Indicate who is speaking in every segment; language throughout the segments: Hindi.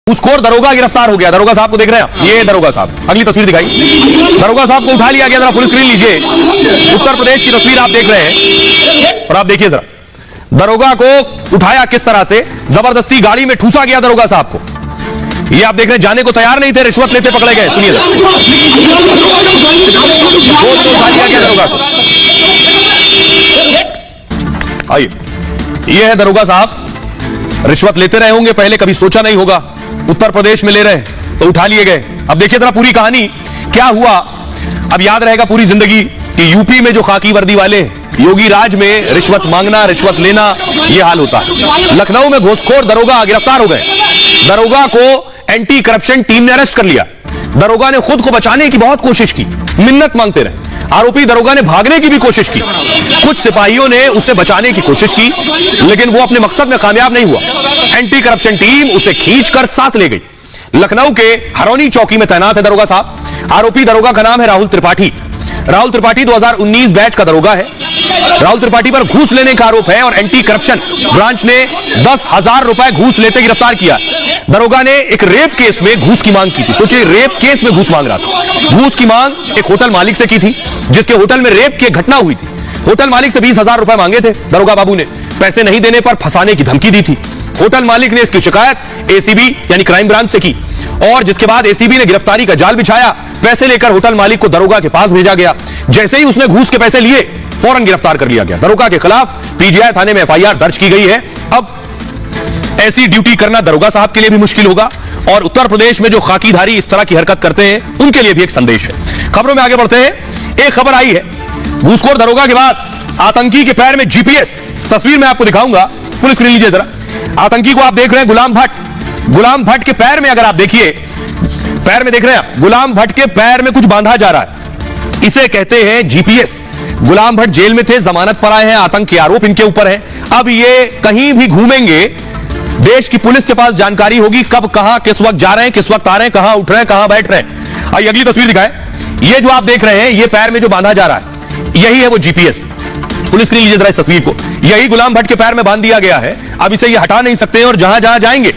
Speaker 1: घूसखोर दरोगा गिरफ्तार हो गया। दरोगा साहब को देख रहे हैं, ये दरोगा साहब, अगली तस्वीर दिखाई। दरोगा साहब को उठा लिया गया, जरा फुल स्क्रीन लीजिए। उत्तर प्रदेश की तस्वीर आप देख रहे हैं और आप देखिए जरा, दरोगा को उठाया किस तरह से, जबरदस्ती गाड़ी में ठूसा गया दरोगा साहब को। ये आप देख रहे हैं, जाने को तैयार नहीं थे, रिश्वत लेते पकड़े गए। सुनिए जरा, उठा लिया गया दरोगा को। आइए, ये है दरोगा साहब, रिश्वत लेते रहे होंगे पहले, कभी सोचा नहीं होगा उत्तर प्रदेश में ले रहे तो उठा लिए गए। अब देखिए जरा पूरी कहानी क्या हुआ। अब याद रहेगा पूरी जिंदगी कि यूपी में जो खाकी वर्दी वाले, योगी राज में रिश्वत मांगना, रिश्वत लेना, यह हाल होता है। लखनऊ में घूसखोर दरोगा गिरफ्तार हो गए। दरोगा को एंटी करप्शन टीम ने अरेस्ट कर लिया। दरोगा ने खुद को बचाने की बहुत कोशिश की, मिन्नत मांगते रहे। आरोपी दरोगा ने भागने की भी कोशिश की, कुछ सिपाहियों ने उसे बचाने की कोशिश की, लेकिन वो अपने मकसद में कामयाब नहीं हुआ। एंटी करप्शन टीम उसे खींचकर साथ ले गई। लखनऊ के हरौनी चौकी में तैनात है दरोगा साहब। आरोपी दरोगा का नाम है राहुल त्रिपाठी। राहुल त्रिपाठी 2019 बैच का दरोगा है। राहुल त्रिपाठी पर घूस लेने का आरोप है और एंटी करप्शन ब्रांच ने 10,000 रुपए घूस लेते गिरफ्तार किया। दरोगा ने एक रेप केस में घूस की मांग की थी। सोचिए, रेप केस में घूस मांग रहा था। घूस की मांग एक होटल मालिक से की थी, जिसके होटल में रेप की घटना हुई थी। होटल मालिक से 20,000 रुपए मांगे थे दरोगा बाबू ने। पैसे नहीं देने पर फंसाने की धमकी दी थी। होटल मालिक ने इसकी शिकायत एसीबी यानी क्राइम ब्रांच से की और जिसके बाद एसीबी ने गिरफ्तारी का जाल बिछाया। पैसे लेकर होटल मालिक को दरोगा के पास भेजा गया। जैसे ही उसने घूस के पैसे लिए, फौरन गिरफ्तार कर लिया गया। दरोगा के खिलाफ पीजीआई थाने में एफआईआर दर्ज की गई है। अब ऐसी ड्यूटी करना दरोगा साहब के लिए भी मुश्किल होगा और उत्तर प्रदेश में जो खाकीधारी इस तरह की हरकत करते हैं, उनके लिए भी एक संदेश है। खबरों में आगे बढ़ते हैं। एक खबर आई है, घूसखोर दरोगा के बाद आतंकी के पैर में जीपीएस। तस्वीर में आपको दिखाऊंगा, फुल स्क्रीन लीजिए जरा। आतंकी को आप देख रहे हैं, गुलाम भट्ट। गुलाम भट्ट के पैर में, अगर आप देखिए, पैर में देख रहे हैं आप, गुलाम भट्ट के पैर में कुछ बांधा जा रहा है। इसे कहते हैं जीपीएस। गुलाम भट्ट जेल में थे, जमानत पर आए हैं, आतंक के आरोप इनके ऊपर है। अब ये कहीं भी घूमेंगे, देश की पुलिस के पास जानकारी होगी कब, कहां, किस वक्त जा रहे हैं, किस वक्त आ रहे हैं, कहां उठ रहे हैं, कहां बैठ रहे हैं। आइए अगली तस्वीर दिखाएं। ये जो आप देख रहे हैं, ये पैर में जो बांधा जा रहा है, यही है वो जीपीएस। फुल स्क्रीन लीजिए जरा इस तस्वीर को। यही गुलाम भट्ट के पैर में बांध दिया गया है। अब इसे ये हटा नहीं सकते और जहां जहां जाएंगे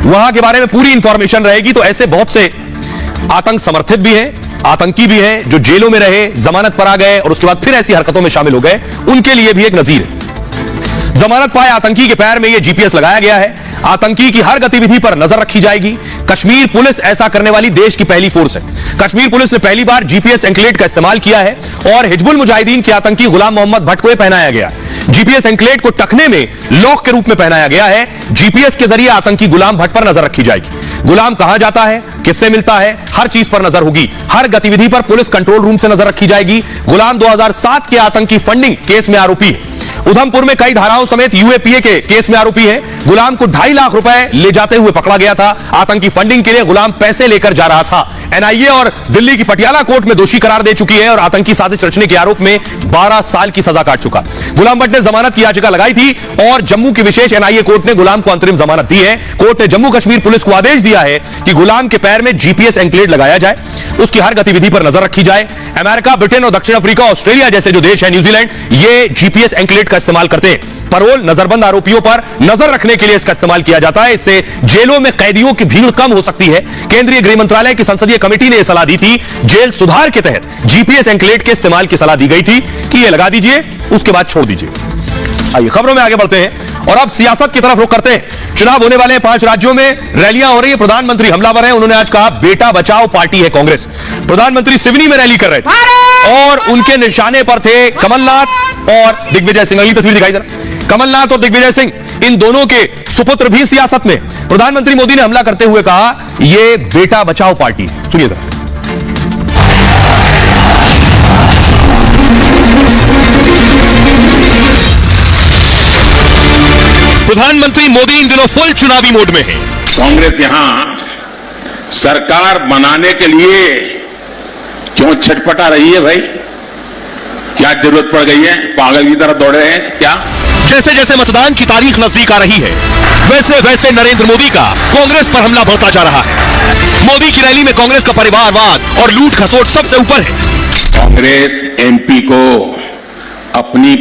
Speaker 1: वहां के बारे में पूरी इंफॉर्मेशन रहेगी। तो ऐसे बहुत से आतंक समर्थित भी हैं, आतंकी भी हैं, जो जेलों में रहे, जमानत पर आ गए और उसके बाद फिर ऐसी हरकतों में शामिल हो गए। उनके लिए भी एक नजीर है। जमानत पाए आतंकी के पैर में यह जीपीएस लगाया गया है। आतंकी की हर गतिविधि पर नजर रखी जाएगी। कश्मीर पुलिस ऐसा करने वाली देश की पहली फोर्स है। कश्मीर पुलिस ने पहली बार जीपीएस एंकलेट का इस्तेमाल किया है और हिजबुल मुजाहिदीन के आतंकी गुलाम मोहम्मद भट्ट को पहनाया गया। जीपीएस एंकलेट को टखने में लॉक के रूप में पहनाया गया है। जीपीएस के जरिए आतंकी गुलाम भट्ट पर नजर रखी जाएगी। गुलाम कहां जाता है, किससे मिलता है, हर चीज पर नजर होगी। हर गतिविधि पर पुलिस कंट्रोल रूम से नजर रखी जाएगी। गुलाम 2007 के आतंकी फंडिंग केस में आरोपी है। उधमपुर में कई धाराओं समेत यूएपीए के केस में आरोपी है। गुलाम को 2.5 लाख रुपए ले जाते हुए पकड़ा गया था। आतंकी फंडिंग के लिए गुलाम पैसे लेकर जा रहा था। एनआईए और दिल्ली की पटियाला कोर्ट में दोषी करार दे चुकी है और आतंकी साजिश रचने के आरोप में 12 साल की सजा काट चुका। गुलाम भट्ट ने जमानत की याचिका लगाई थी और जम्मू की विशेष एनआईए कोर्ट ने गुलाम को अंतरिम जमानत दी है। कोर्ट ने जम्मू कश्मीर पुलिस को आदेश दिया है कि गुलाम के पैर में जीपीएस एंकलेट लगाया जाए, उसकी हर गतिविधि पर नजर रखी जाए। अमेरिका, ब्रिटेन और दक्षिण अफ्रीका, ऑस्ट्रेलिया जैसे जो देश है, न्यूजीलैंड, ये जीपीएस एंकलेट का इस्तेमाल करते हैं। परोल, नजरबंद आरोपियों पर नजर रखने के लिए इसका इस्तेमाल किया जाता है। इससे जेलों में कैदियों की भीड़ कम हो सकती है। केंद्रीय गृह मंत्रालय की संसदीय कमेटी ने यह सलाह दी थी। जेल सुधार के तहत जीपीएस एंकलेट के इस्तेमाल की सलाह दी गई थी कि यह लगा दीजिए, उसके बाद छोड़ दीजिए। आइए खबरों में आगे बढ़ते हैं और अब सियासत की तरफ रुख करते हैं। चुनाव होने वाले हैं, 5 राज्यों में रैलियां हो रही है। प्रधानमंत्री हमलावर हैं। उन्होंने आज कहा बेटा बचाओ पार्टी है कांग्रेस। प्रधानमंत्री सिवनी में रैली कर रहे थे और उनके निशाने पर थे कमलनाथ और दिग्विजय सिंह। अगली तस्वीर दिखाई जरा। कमलनाथ और दिग्विजय सिंह, इन दोनों के सुपुत्र भी सियासत में। प्रधानमंत्री मोदी ने हमला करते हुए कहा यह बेटा बचाओ पार्टी है। सुनिए जरा। प्रधानमंत्री मोदी इन दिनों फुल चुनावी मोड में है।
Speaker 2: कांग्रेस यहां सरकार बनाने के लिए क्यों छटपटा रही है भाई? क्या जरूरत पड़ गई है? पागल की तरह दौड़ रहे हैं क्या?
Speaker 1: जैसे जैसे मतदान की तारीख नजदीक आ रही है, वैसे वैसे नरेंद्र मोदी का कांग्रेस पर हमला बढ़ता जा रहा है। मोदी की रैली में कांग्रेस का परिवारवाद और लूट खसोट सबसे ऊपर है।
Speaker 2: कांग्रेस एमपी को अपनी